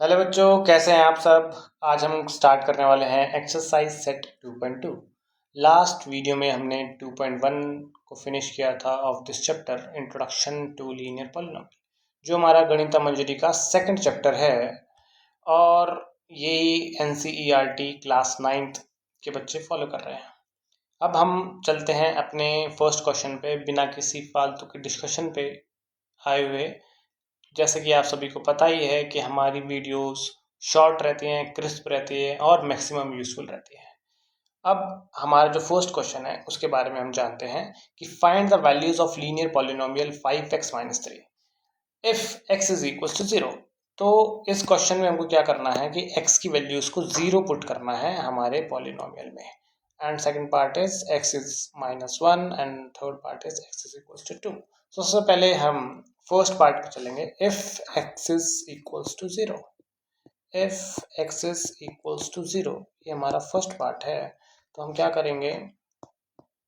Hello बच्चों, कैसे हैं आप सब। आज हम स्टार्ट करने वाले हैं एक्सरसाइज सेट 2.2। लास्ट वीडियो में हमने 2.1 को फिनिश किया था of this chapter introduction to linear polynomial, जो हमारा गणित मंजरी का सेकंड चैप्टर है। और ये NCERT क्लास 9th के बच्चे फॉलो कर रहे हैं। अब हम चलते हैं अपने फर्स्ट क्वेश्चन पे, बिना किसी फालतू के डिस्कशन पे आए हुए। जैसे कि आप सभी को पता ही है कि हमारी वीडियोस शॉर्ट रहती हैं, क्रिस्प रहती है और मैक्सिमम यूजफुल रहती है। अब हमारा जो फर्स्ट क्वेश्चन है उसके बारे में हम जानते हैं कि find the values of linear polynomial 5x - 3 if x is equal to 0। तो इस क्वेश्चन में हमको क्या करना है कि x की वैल्यूज को 0 पुट करना है हमारे पॉलिनोमियल में। And second part is x is -1 and third part is x is equal to 2। तो सबसे पहले हम फर्स्ट पार्ट पे चलेंगे। If x is equals to 0, if x is equals to 0, ये हमारा फर्स्ट पार्ट है। तो हम क्या करेंगे,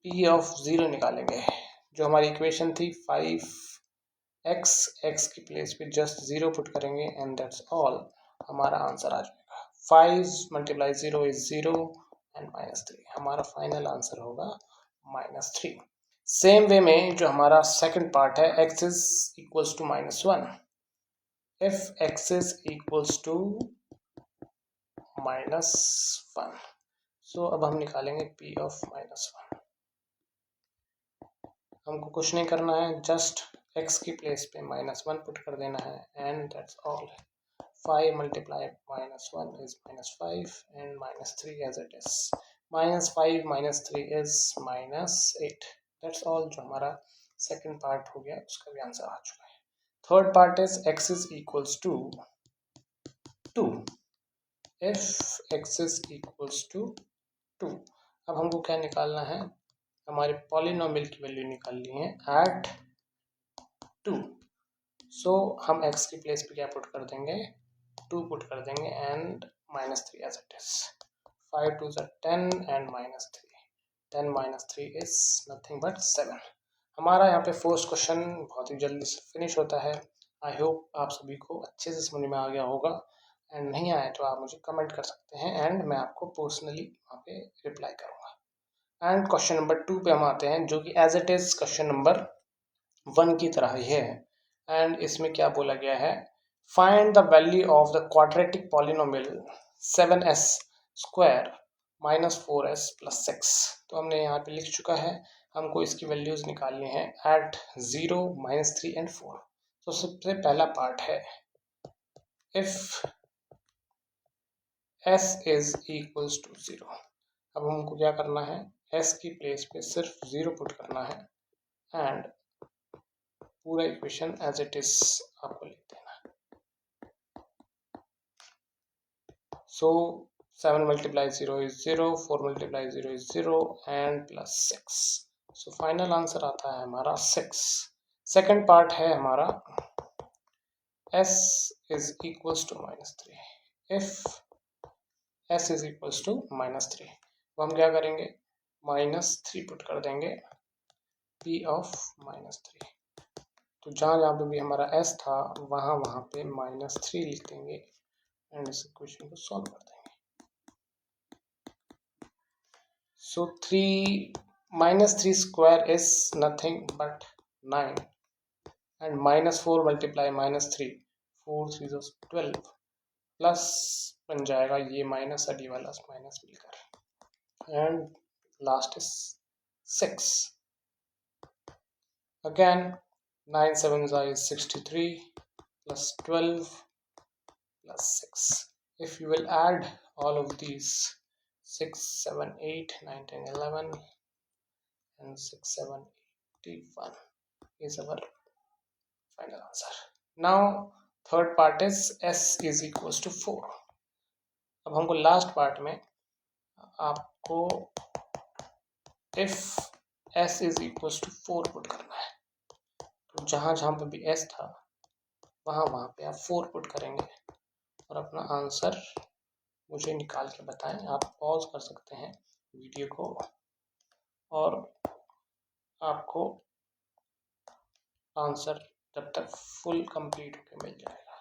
p ऑफ 0 निकालेंगे। जो हमारी इक्वेशन थी 5x, x की प्लेस पे जस्ट 0 पुट करेंगे एंड दैट्स ऑल, हमारा आंसर आ जाएगा। 5 × 0 इज 0 एंड -3, हमारा फाइनल आंसर होगा -3। सेम वे में जो हमारा सेकंड पार्ट है, x is equals to -1, if x is equals to -1, so अब हम निकालेंगे p ऑफ -1। हमको कुछ नहीं करना है, जस्ट x की प्लेस पे -1 पुट कर देना है and that's all. 5 × -1 is -5 and -3 as it is। -5 - 3 is -8। That's all. जो हमारा सेकंड पार्ट हो गया उसका भी आंसर आ चुका है। Third part is x is equals to 2, if x is equals to 2। अब हमको क्या निकालना है, हमारे पॉलिनोमियल की वैल्यू निकालनी है एट 2। सो हम x की प्लेस पे क्या पुट कर देंगे, 2 पुट कर देंगे and -3 as it is. 5 2 are 10 and -3, 10 - 3 is nothing but 7। हमारा यहाँ पे फर्स्ट क्वेश्चन बहुत ही जल्दी से फिनिश होता है। आई होप आप सभी को अच्छे से समझ में आ गया होगा, एंड नहीं आए तो आप मुझे कमेंट कर सकते हैं एंड मैं आपको पर्सनली वहाँ पे रिप्लाई करूँगा। एंड क्वेश्चन नंबर 2 पे हम आते हैं, जो कि as it is question number 1 की तरह ही है। एंड इसमें क्या बोला गया है, find the value of the quadratic polynomial 7s square -4s + 6। तो हमने यहाँ पे लिख चुका है, हमको इसकी वैल्यूज निकालनी है एट 0 -3 एंड 4। तो सबसे पहला पार्ट है, if s is equals to 0। अब हमको क्या करना है, s की प्लेस पे सिर्फ 0 पुट करना है एंड पूरा इक्वेशन एज इट इज आपको लिख देना है। सो 7 × 0 is 0, 4 × 0 is 0 and +6। So final answer आता है हमारा 6। सेकंड पार्ट है हमारा, s is equals to -3, if s is equals to -3। तो हम क्या करेंगे, -3 पुट कर देंगे, p ऑफ -3। तो जहाँ जहाँ पे भी हमारा s था वहाँ वहाँ पे -3 लिख देंगे एंड इस इक्वेशन को सॉल्व कर देंगे। सो 3 square is nothing but 9 and -4 × -3, 4 3 12 plus बन जाएगा ये माइनस और ये वाला माइनस मिलकर and last is 6। Again 9 7 is 63 plus 12 plus 6. If you will add all of these, 6 7 8 9 10 11 and 6 7 81 is our final answer. Now third part is s is equals to 4. अब हमको last part में आपको if s is equals to 4 put करना है। तो जहाँ जहाँ पे भी s था वहाँ वहाँ पे आप 4 पुट करेंगे और अपना आंसर मुझे निकाल के बताएं। आप पॉज कर सकते हैं वीडियो को और आपको आंसर जब तक फुल कंप्लीट होकर मिल जाएगा।